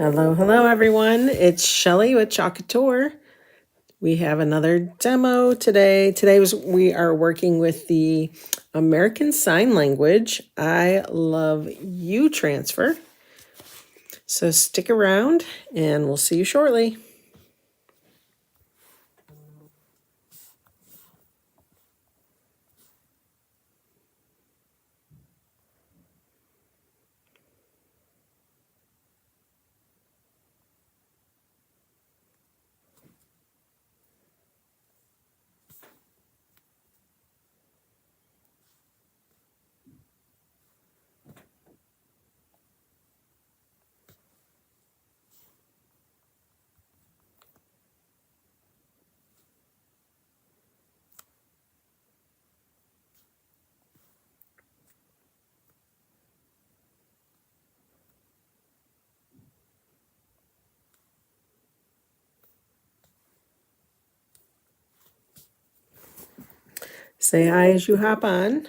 Hello, hello everyone. It's Shelly with Couture. We have another demo today. We are working with the American Sign Language. I love you transfer. So stick around and we'll see you shortly. Say hi as you hop on.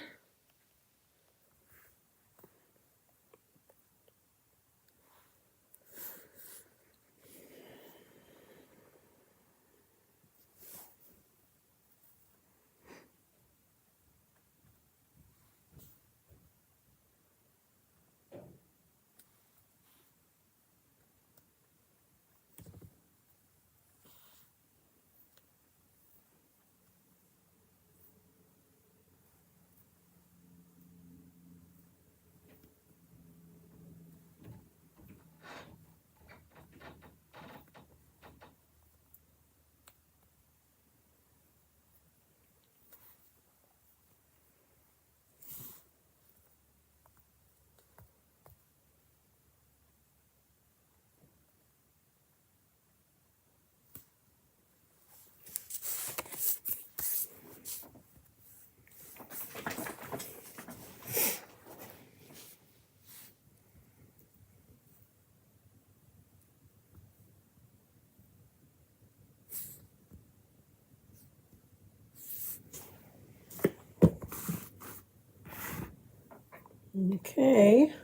Okay.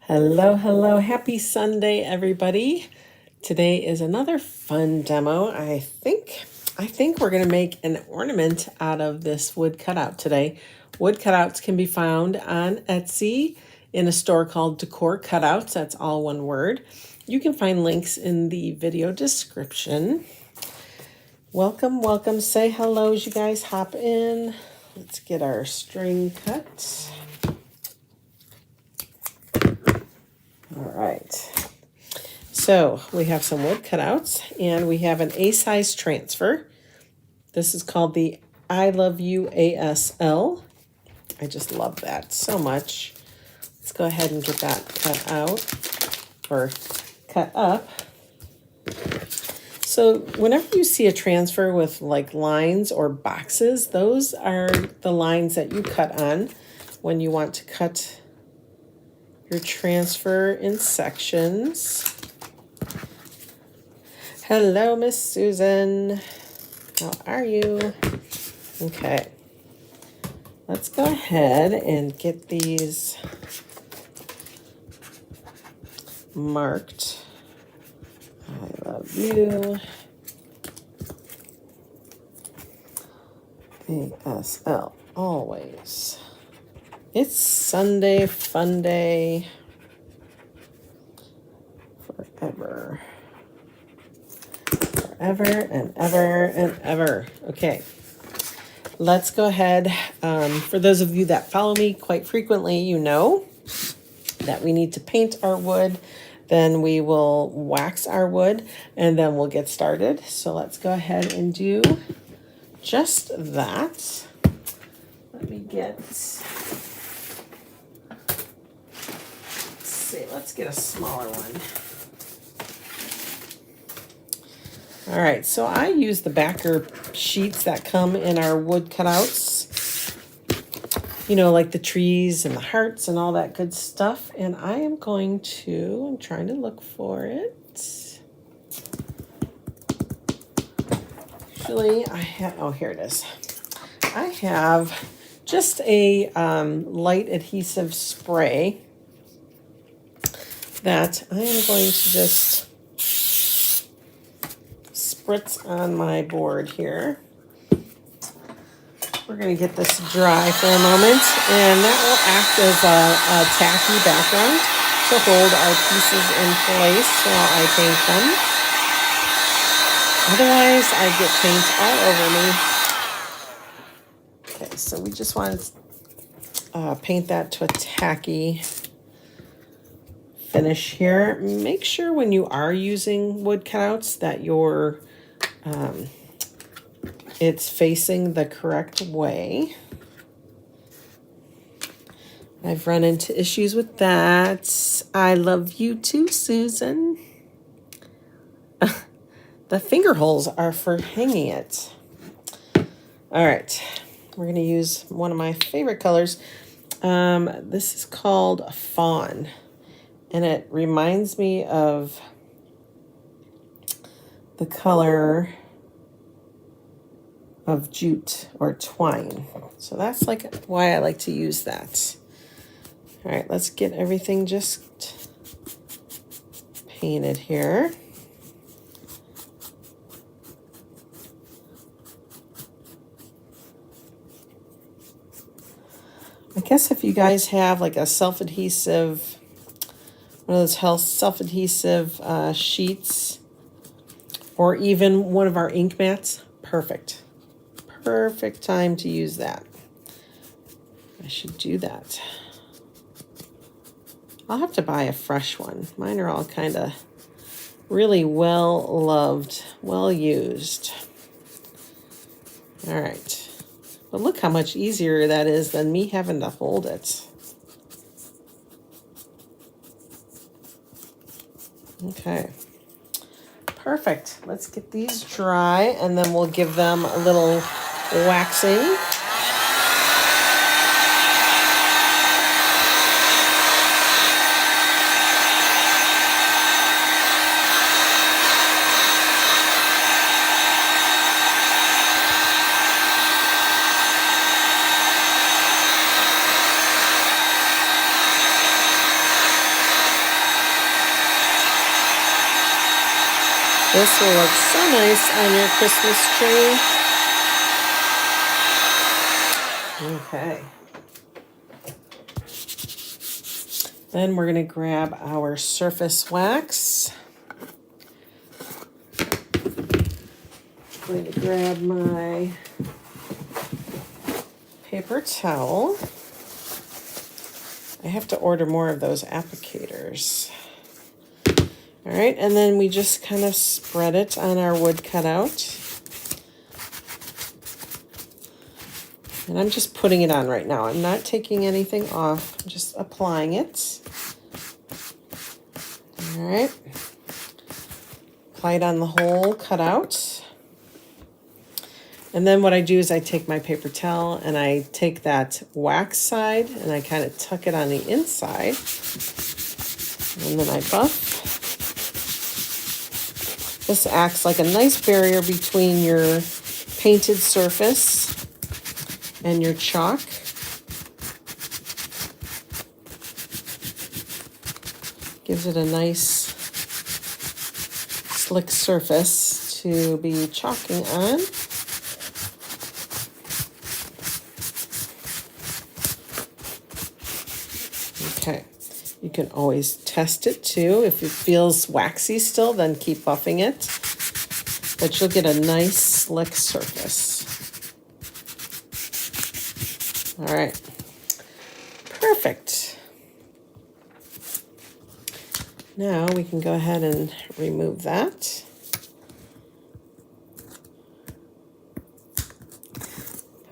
Hello, hello. Happy Sunday, everybody. Today is another fun demo. I think we're going to make an ornament out of this wood cutout today. Wood cutouts can be found on Etsy in a store called Decor Cutouts. That's all one word. You can find links in the video description. Welcome, welcome. Say hello as you guys hop in. Let's get our string cut. All right. So we have some wood cutouts and we have an A-size transfer. This is called the I Love You ASL. I just love that so much. Let's go ahead and get that cut out or cut up. So whenever you see a transfer with like lines or boxes, those are the lines that you cut on when you want to cut your transfer in sections. Hello, Miss Susan. How are you? Okay. Let's go ahead and get these marked. I love you. ASL, always. It's Sunday, fun day. Forever. Forever and ever and ever. Okay. Let's go ahead. For those of you that follow me quite frequently, you know that we need to paint our wood. Then we will wax our wood and then we'll get started. So let's go ahead and do just that. Let me get, let's get a smaller one. All right, so I use the backer sheets that come in our wood cutouts. You know, like the trees and the hearts and all that good stuff. And I am going to, I'm trying to look for it. Actually, I have, oh, here it is. I have just a light adhesive spray that I am going to just spritz on my board here. We're going to get this dry for a moment, and that will act as a tacky background to hold our pieces in place while I paint them. Otherwise, I get paint all over me. Okay, so we just want to paint that to a tacky finish here. Make sure when you are using wood cutouts that your it's facing the correct way. I've run into issues with that. I love you too, Susan. The finger holes are for hanging it. All right, we're going to use one of my favorite colors. This is called Fawn, and it reminds me of the color of jute or twine. So that's like why I like to use that. All right, let's get everything just painted here. I guess if you guys have like a self-adhesive, one of those self-adhesive sheets, or even one of our ink mats, perfect. Perfect time to use that. I should do that. I'll have to buy a fresh one. Mine are all kind of really well loved, well used. All right. But look how much easier that is than me having to hold it. Okay. Perfect. Let's get these dry, and then we'll give them a little waxing. This will look so nice on your Christmas tree. Okay. Then we're going to grab our surface wax. I'm going to grab my paper towel. I have to order more of those applicators. All right, and then we just kind of spread it on our wood cutout. And I'm just putting it on right now. I'm not taking anything off. I'm just applying it. All right. Apply it on the whole cutout. And then what I do is I take my paper towel and I take that wax side and I kind of tuck it on the inside. And then I buff. This acts like a nice barrier between your painted surface and your chalk. Gives it a nice slick surface to be chalking on. Okay. You can always test it too. If it feels waxy still, then keep buffing it. But you'll get a nice slick surface. All right. Perfect. Now we can go ahead and remove that.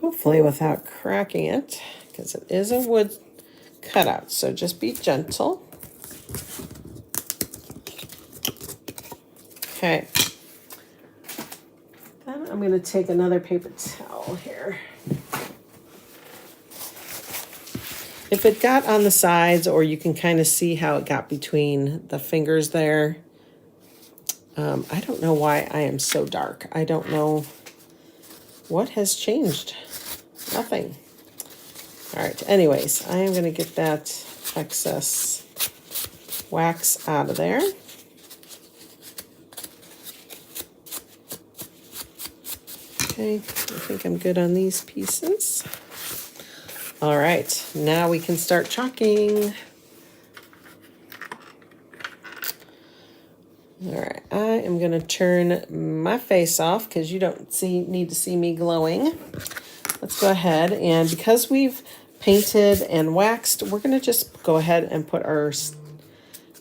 Hopefully without cracking it, because it is a wood cutout, so just be gentle. Okay. Then I'm going to take another paper towel here. If it got on the sides, or you can kind of see how it got between the fingers there. I don't know why I am so dark. I don't know What has changed? Nothing. All right, anyways, I am going to get that excess wax out of there. Okay, I think I'm good on these pieces. All right, now we can start chalking. All right, I am going to turn my face off because you don't need to see me glowing. Let's go ahead, and because we've painted and waxed, we're going to just go ahead and put our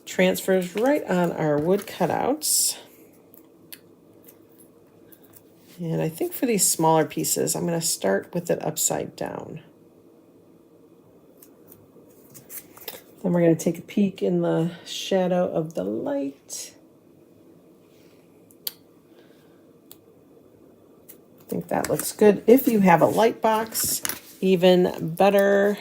transfers right on our wood cutouts. And I think for these smaller pieces, I'm going to start with it upside down. Then we're going to take a peek in the shadow of the light. I think that looks good. If you have a light box, even better.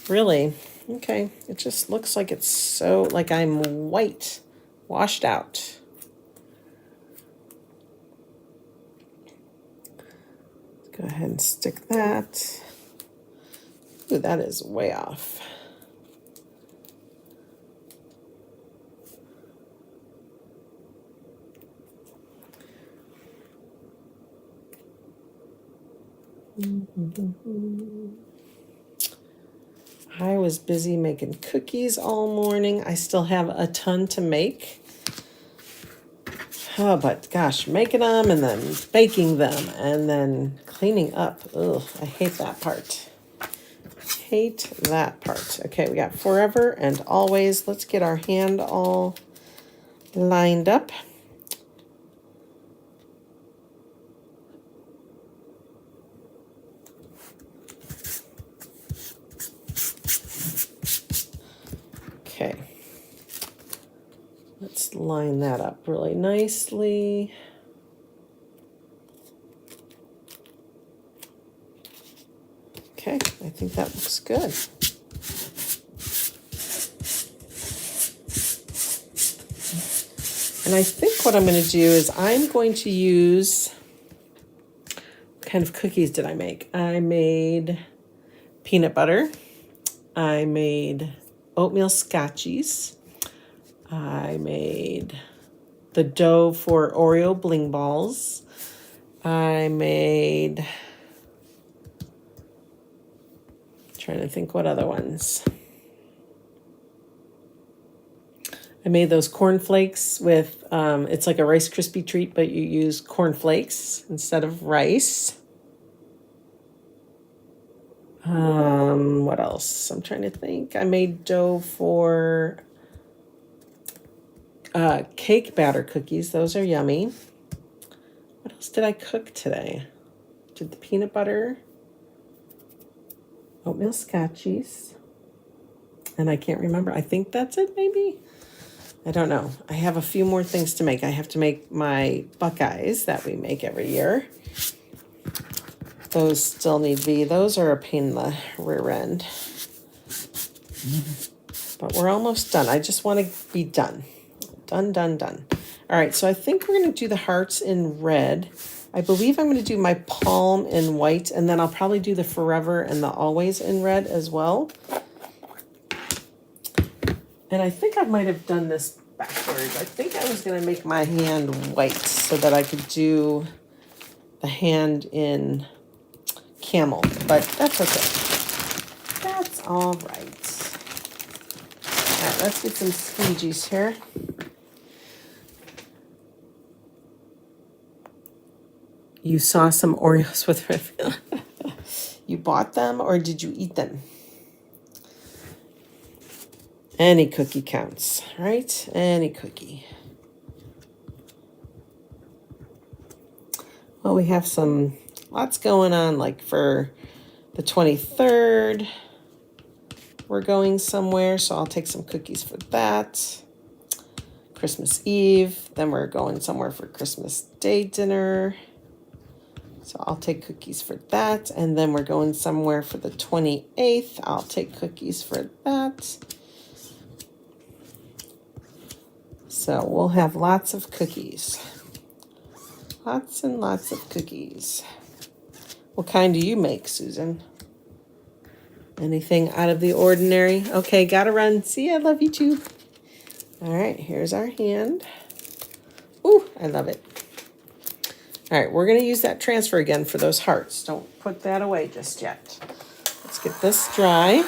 Really, okay, it just looks like it's so, like I'm white, washed out. Let's go ahead and stick that. Ooh, that is way off. I was busy making cookies all morning. I still have a ton to make. Oh, but gosh, making them and then baking them and then cleaning up. Ugh, I hate that part. Hate that part. Okay, we got forever and always. Let's get our hand all lined up. Okay, let's line that up really nicely. Okay, I think that looks good. And I think what I'm going to do is I'm going to use, what kind of cookies did I make? I made peanut butter. I made oatmeal scotchies. I made the dough for Oreo bling balls. I made, trying to think what other ones. I made those cornflakes with, it's like a Rice Krispie treat, but you use cornflakes instead of rice. What else? I'm trying to think. I made dough for cake batter cookies. Those are yummy. What else did I cook today? Did the peanut butter, oatmeal scotchies, and I can't remember. I think that's it, maybe. I don't know. I have a few more things to make. I have to make my Buckeyes that we make every year. Those still need to be, those are a pain in the rear end. But we're almost done. I just want to be done. Done, done, done. All right, so I think we're going to do the hearts in red. I believe I'm going to do my palm in white, and then I'll probably do the forever and the always in red as well. And I think I might have done this backwards. I think I was going to make my hand white so that I could do the hand in camel, but that's okay. That's all right. All right, let's get some squeegees here. You saw some Oreos with You bought them or did you eat them? Any cookie counts, right? Any cookie. Well, we have lots going on, like for the 23rd. We're going somewhere, so I'll take some cookies for that. Christmas Eve, then we're going somewhere for Christmas Day dinner. So I'll take cookies for that. And then we're going somewhere for the 28th. I'll take cookies for that. So we'll have lots of cookies. Lots and lots of cookies. What kind do you make, Susan? Anything out of the ordinary? Okay, gotta run. See ya, love you too. All right, here's our hand. Ooh, I love it. All right, we're gonna use that transfer again for those hearts. Don't put that away just yet. Let's get this dry.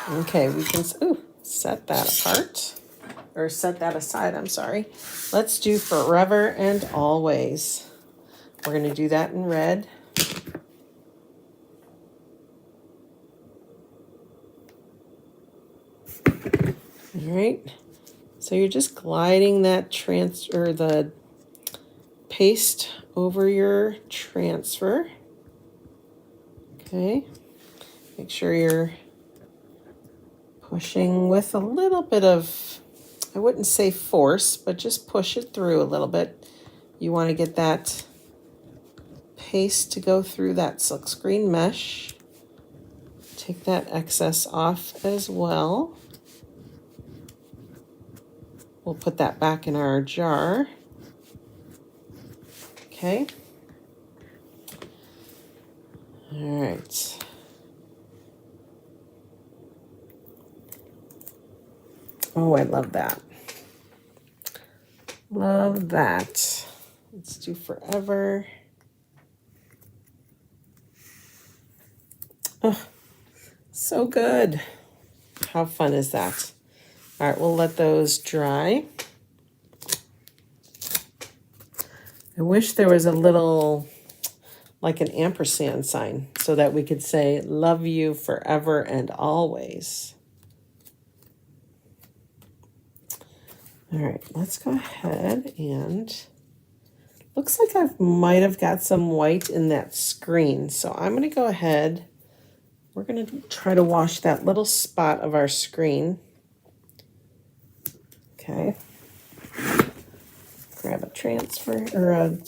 Okay, we can set that apart, or set that aside, I'm sorry. Let's do forever and always. We're gonna do that in red. All right, so you're just gliding that the paste over your transfer. Okay, make sure you're pushing with a little bit of, I wouldn't say force, but just push it through a little bit. You want to get that paste to go through that silkscreen mesh. Take that excess off as well. We'll put that back in our jar. Okay. All right. Oh, I love that. Love that. Let's do forever. Oh, so good. How fun is that? All right, we'll let those dry. I wish there was a little, like an ampersand sign, so that we could say, love you forever and always. All right, let's go ahead and, looks like I might have got some white in that screen. So I'm gonna go ahead, we're gonna try to wash that little spot of our screen. Okay. Grab a transfer or a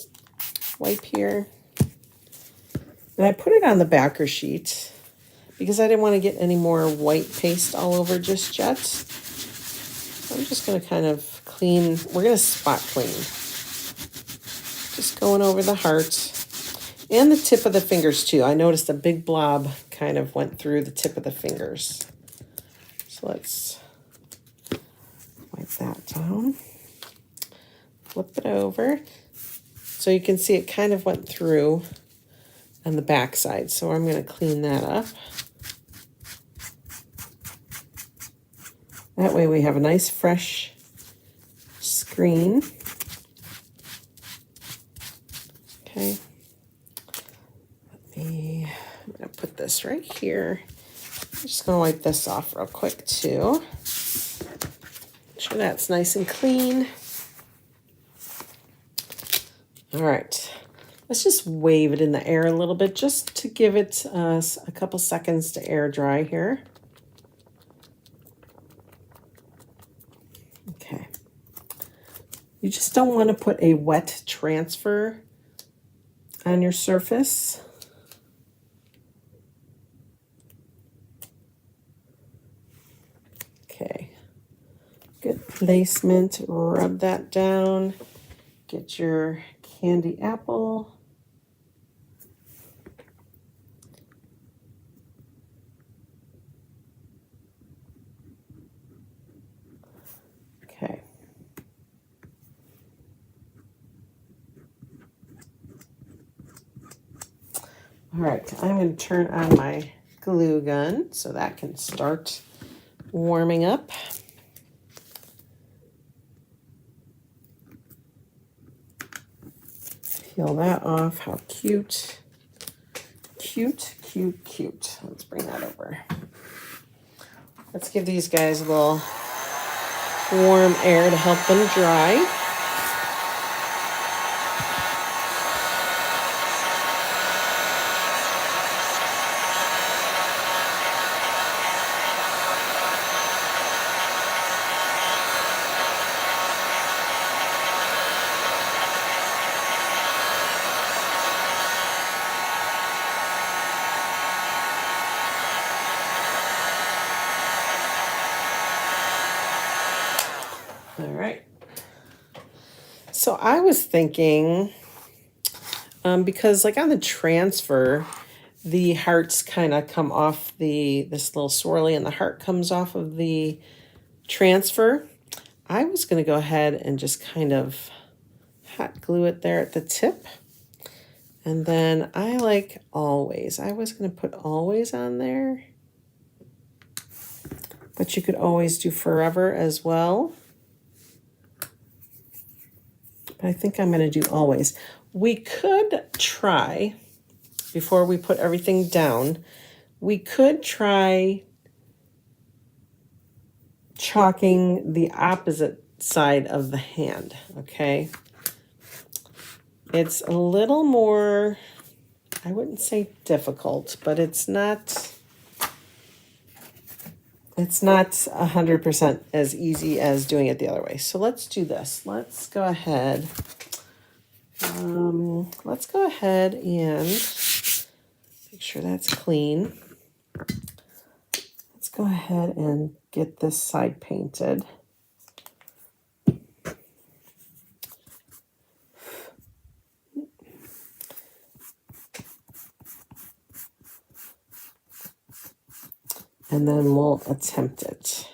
wipe here. And I put it on the backer sheet because I didn't want to get any more white paste all over just yet. So I'm just going to kind of clean. We're going to spot clean. Just going over the heart and the tip of the fingers too. I noticed a big blob kind of went through the tip of the fingers. So let's wipe that down. Flip it over. So you can see it kind of went through on the back side. So I'm going to clean that up. That way we have a nice fresh screen. Okay. I'm going to put this right here. I'm just going to wipe this off real quick too. Make sure that's nice and clean. All right, let's just wave it in the air a little bit just to give it a couple seconds to air dry here. Okay. You just don't want to put a wet transfer on your surface. Okay. Good placement. Rub that down. Get your candy apple. Okay. All right, I'm going to turn on my glue gun so that can start warming up. Peel that off. How cute. Cute, cute, cute. Let's bring that over. Let's give these guys a little warm air to help them dry. All right. So I was thinking, because like on the transfer, the hearts kind of come off this little swirly, and the heart comes off of the transfer. I was going to go ahead and just kind of hot glue it there at the tip. And then I like always. I was going to put always on there. But you could always do forever as well. But I think I'm going to do always. We could try, before we put everything down, we could try chalking the opposite side of the hand, okay? It's a little more, I wouldn't say difficult, but it's not 100% as easy as doing it the other way. So let's do this. Let's go ahead. Let's go ahead and make sure that's clean. Let's go ahead and get this side painted. And then we'll attempt it.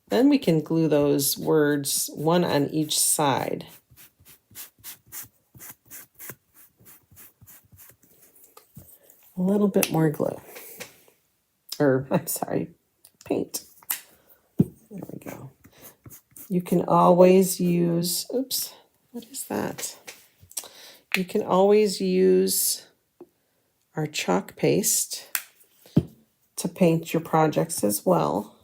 Then we can glue those words, one on each side. A little bit more glue. Or, I'm sorry, paint. There we go. You can always use, oops, what is that? You can always use our chalk paste to paint your projects as well.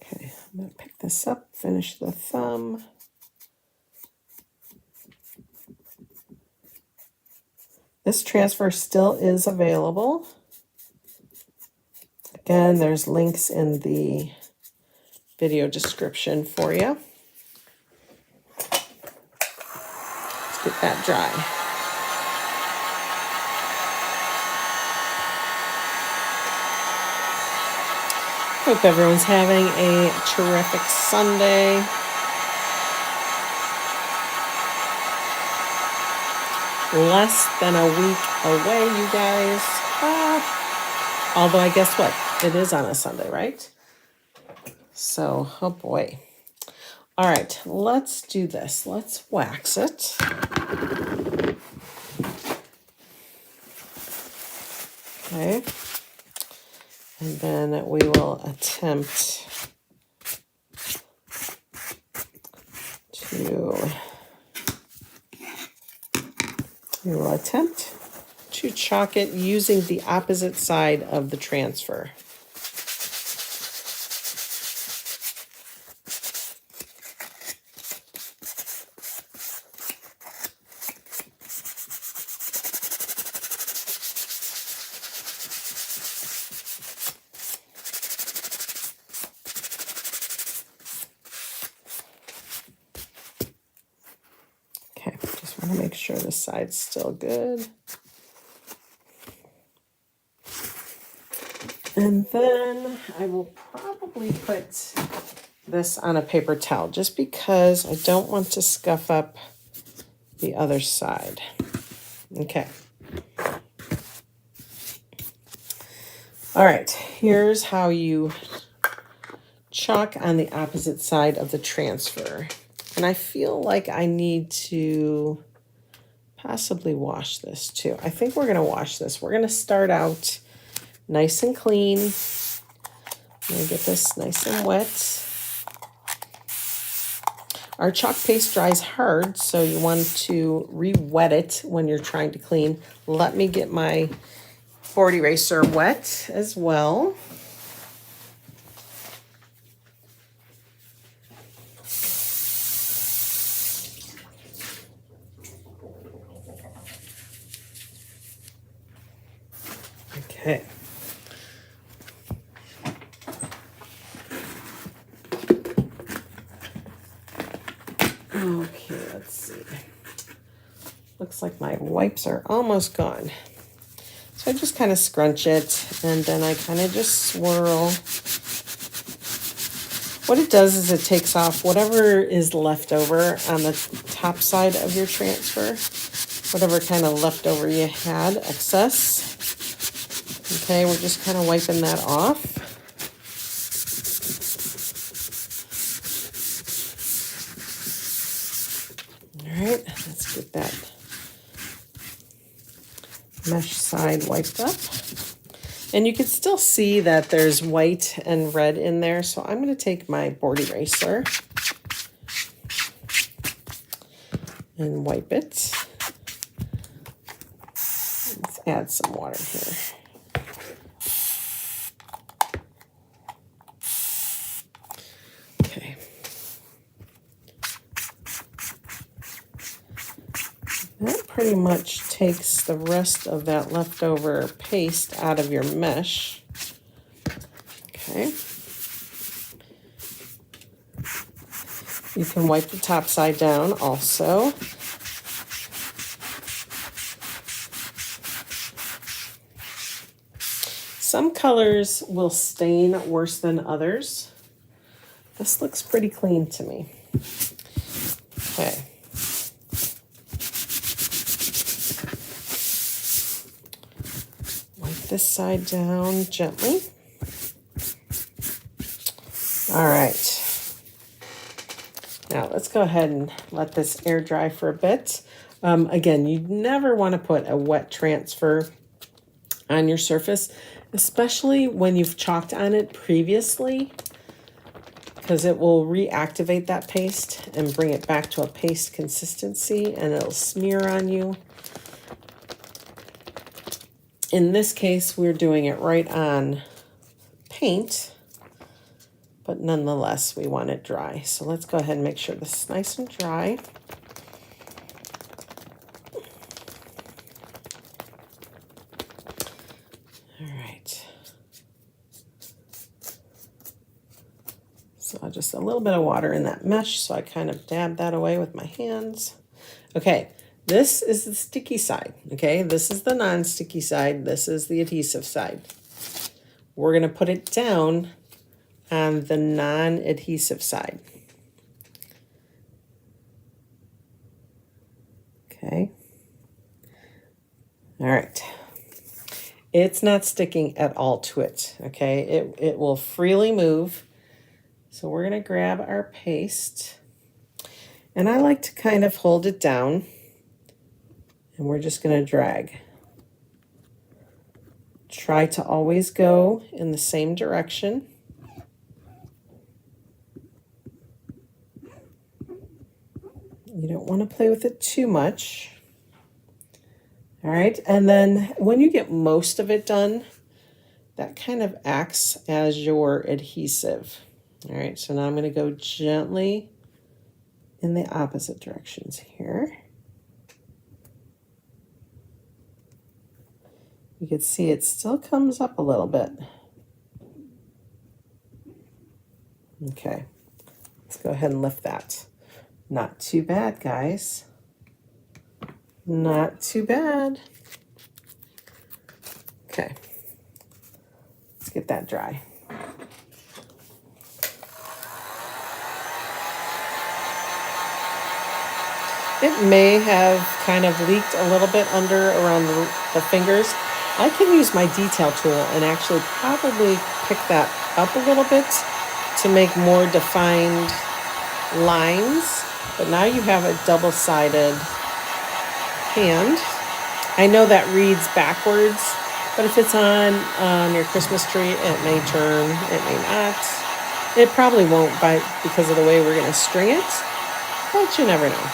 Okay, I'm going to pick this up, finish the thumb. This transfer still is available. Again, there's links in the video description for you. Let's get that dry. Hope everyone's having a terrific Sunday. Less than a week away, you guys. Although I guess what? It is on a Sunday, right? So, oh boy. All right, let's do this. Let's wax it. Okay. And then we will attempt to chalk it using the opposite side of the transfer. Okay, just want to make sure the side's still good. And then I will probably put this on a paper towel just because I don't want to scuff up the other side. Okay. All right, here's how you chalk on the opposite side of the transfer. And I feel like I need to possibly wash this too. I think we're going to wash this. We're going to start out nice and clean. I'm going to get this nice and wet. Our chalk paste dries hard, so you want to re-wet it when you're trying to clean. Let me get my board eraser wet as well. Okay. Okay, let's see. Looks looks like my wipes are almost gone. So I just kind of scrunch it, and then I kind of just swirl. What it does is it takes off whatever is left over on the top side of your transfer, whatever kind of leftover you had, excess. Okay, we're just kind of wiping that off. All right, let's get that mesh side wiped up. And you can still see that there's white and red in there. So I'm going to take my board eraser and wipe it. Let's add some water here. Okay. That pretty much takes the rest of that leftover paste out of your mesh. Okay. You can wipe the top side down also. Some colors will stain worse than others. This looks pretty clean to me. Okay. This side down gently. All right. Now let's go ahead and let this air dry for a bit. Again, you never want to put a wet transfer on your surface, especially when you've chalked on it previously, because it will reactivate that paste and bring it back to a paste consistency, and it'll smear on you. In this case, we're doing it right on paint, but nonetheless, we want it dry. So let's go ahead and make sure this is nice and dry. All right. So just a little bit of water in that mesh, so I kind of dab that away with my hands. Okay. This is the sticky side, okay? This is the non-sticky side. This is the adhesive side. We're going to put it down on the non-adhesive side. Okay. All right. It's not sticking at all to it, okay? It will freely move. So we're going to grab our paste. And I like to kind of hold it down. And we're just going to drag. Try to always go in the same direction. You don't want to play with it too much. All right, and then when you get most of it done, that kind of acts as your adhesive. All right, so now I'm going to go gently in the opposite directions here. You can see it still comes up a little bit. Okay, let's go ahead and lift that. Not too bad, guys. Not too bad. Okay, let's get that dry. It may have kind of leaked a little bit under around the fingers. I can use my detail tool and actually probably pick that up a little bit to make more defined lines. But now you have a double-sided hand. I know that reads backwards, but if it's on your Christmas tree, it may turn, it may not. It probably won't because of the way we're going to string it, but you never know.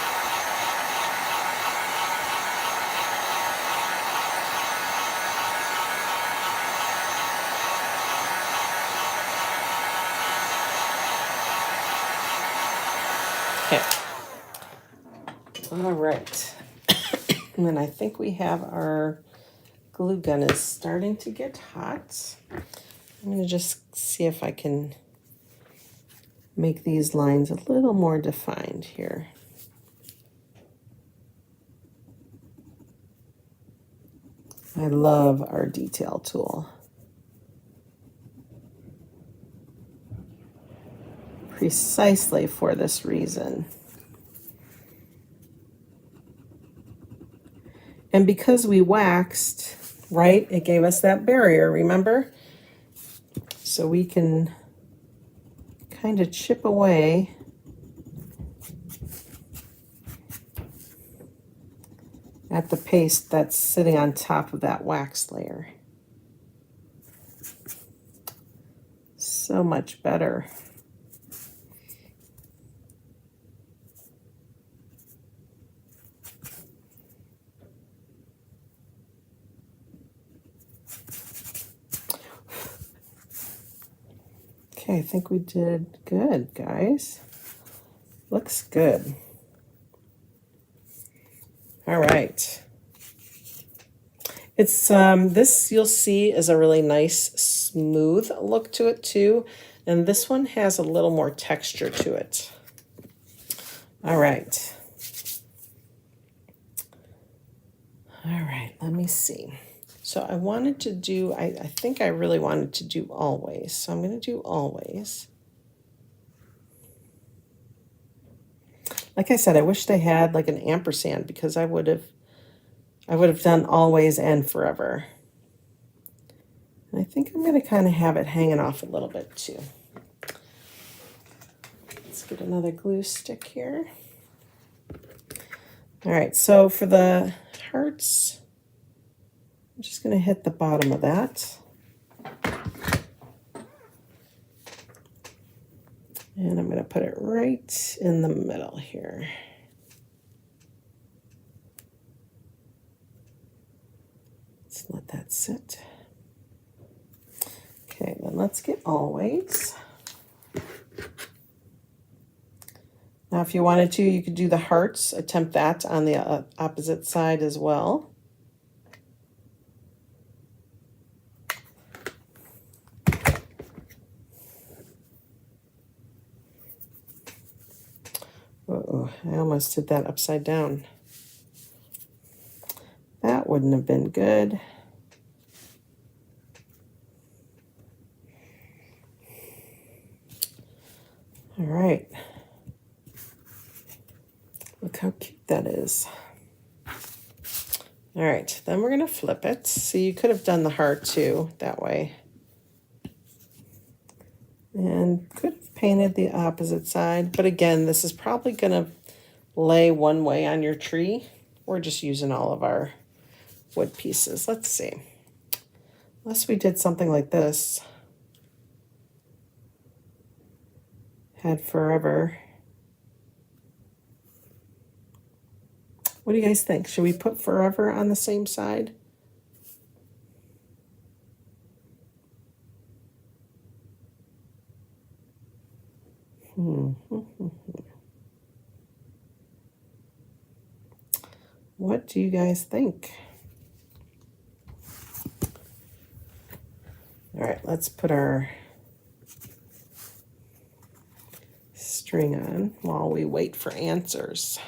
Okay. All right. And then I think we have our glue gun is starting to get hot. I'm going to just see if I can make these lines a little more defined here. I love our detail tool. Precisely for this reason. And because we waxed, right, it gave us that barrier, remember? So we can kind of chip away at the paste that's sitting on top of that wax layer. So much better. Okay, I think we did good, guys. Looks good. All right. It's this you'll see is a really nice smooth look to it too, and this one has a little more texture to it. All right. All right, let me see. So I wanted to do, I think I really wanted to do always. So I'm going to do always. Like I said, I wish they had like an ampersand because I would have done always and forever. And I think I'm going to kind of have it hanging off a little bit too. Let's get another glue stick here. All right, so for the hearts, I'm just going to hit the bottom of that. And I'm going to put it right in the middle here. Let's let that sit. Okay, then let's get always. Now, if you wanted to, you could do the hearts, attempt that on the opposite side as well. Uh-oh, I almost did that upside down. That wouldn't have been good. All right. Look how cute that is. All right, then we're going to flip it. So you could have done the heart too, that way. And could have painted the opposite side. But again, this is probably going to lay one way on your tree. We're just using all of our wood pieces. Let's see. Unless we did something like this. Had forever. What do you guys think? Should we put forever on the same side? What do you guys think? All right, let's put our string on while we wait for answers.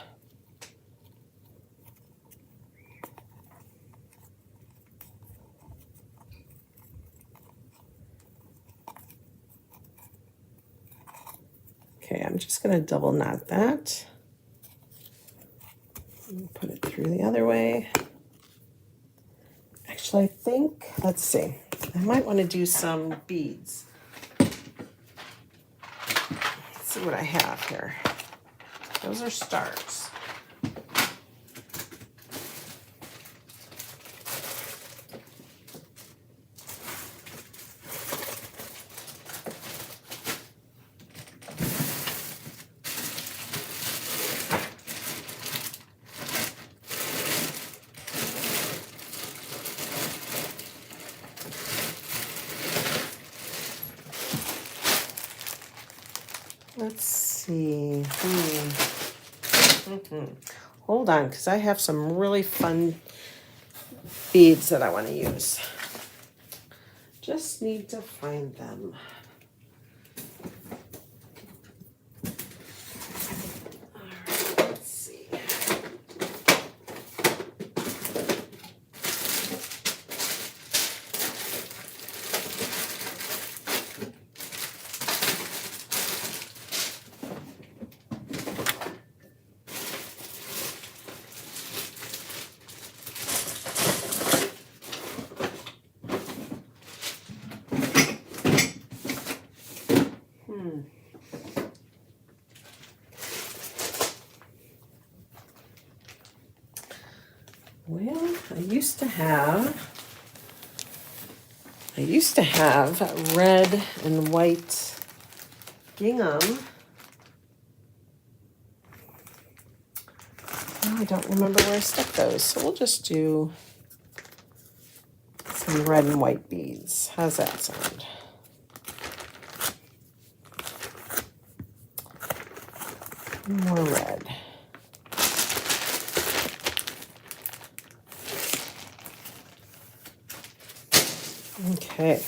Okay, I'm just going to double knot that. Put it through the other way. Actually, I think, let's see, I might want to do some beads. Let's see what I have here. Those are stars. Let's see. Hold on, because I have some really fun beads that I want to use. Just need to find them. All right, let's see. used to have red and white gingham. Now I don't remember where I stuck those, so we'll just do some red and white beads. How's that sound? More red. Okay,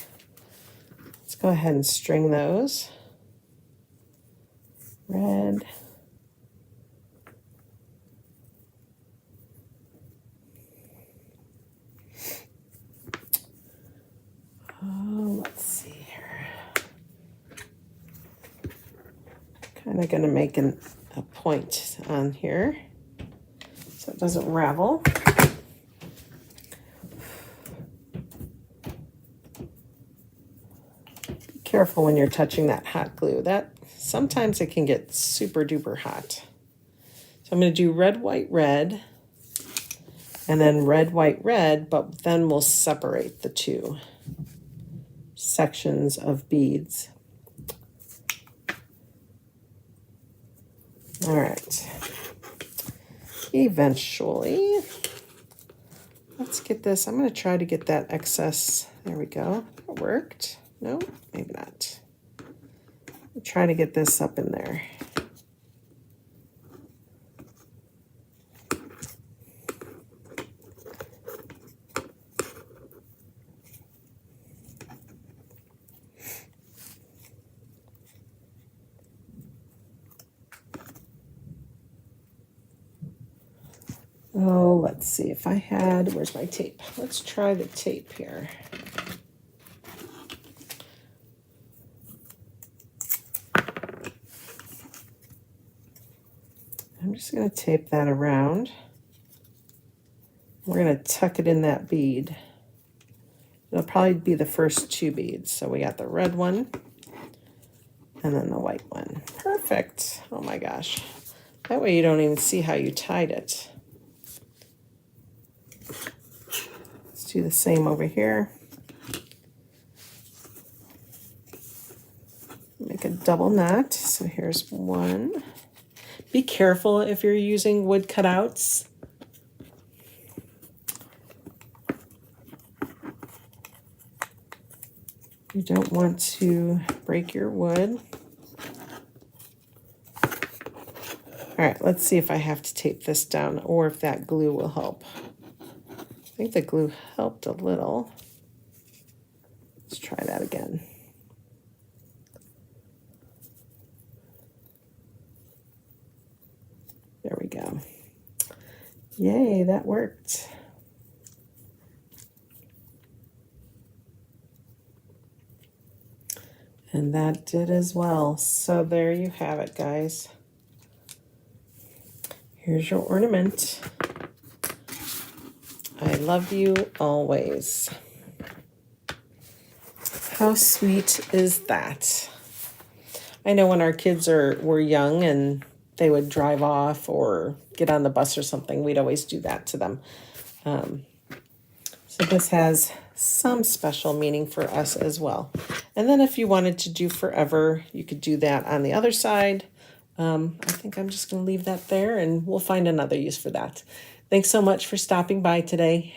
let's go ahead and string those. Red. Oh, let's see here. Kind of going to make a point on here so it doesn't ravel. Be careful when you're touching that hot glue. That sometimes it can get super duper hot. So I'm going to do red, white, red, and then red, white, red, but then we'll separate the two sections of beads. All right. Eventually, let's get this. I'm going to try to get that excess. There we go. It worked. No, maybe not. I'm trying to get this up in there. Oh, let's see if I had, where's my tape? Let's try the tape here. I'm just going to tape that around. We're going to tuck it in that bead. It'll probably be the first two beads. So we got the red one and then the white one. Perfect. Oh my gosh. That way you don't even see how you tied it. Let's do the same over here. Make a double knot. So here's one. Be careful if you're using wood cutouts. You don't want to break your wood. All right, let's see if I have to tape this down or if that glue will help. I think the glue helped a little. Let's try that again. There we go. Yay, that worked. And that did as well. So there you have it, guys. Here's your ornament. I love you always. How sweet is that? I know when our kids were young and they would drive off or get on the bus or something, we'd always do that to them. So this has some special meaning for us as well. And then if you wanted to do forever, you could do that on the other side. I think I'm just going to leave that there and we'll find another use for that. Thanks so much for stopping by today.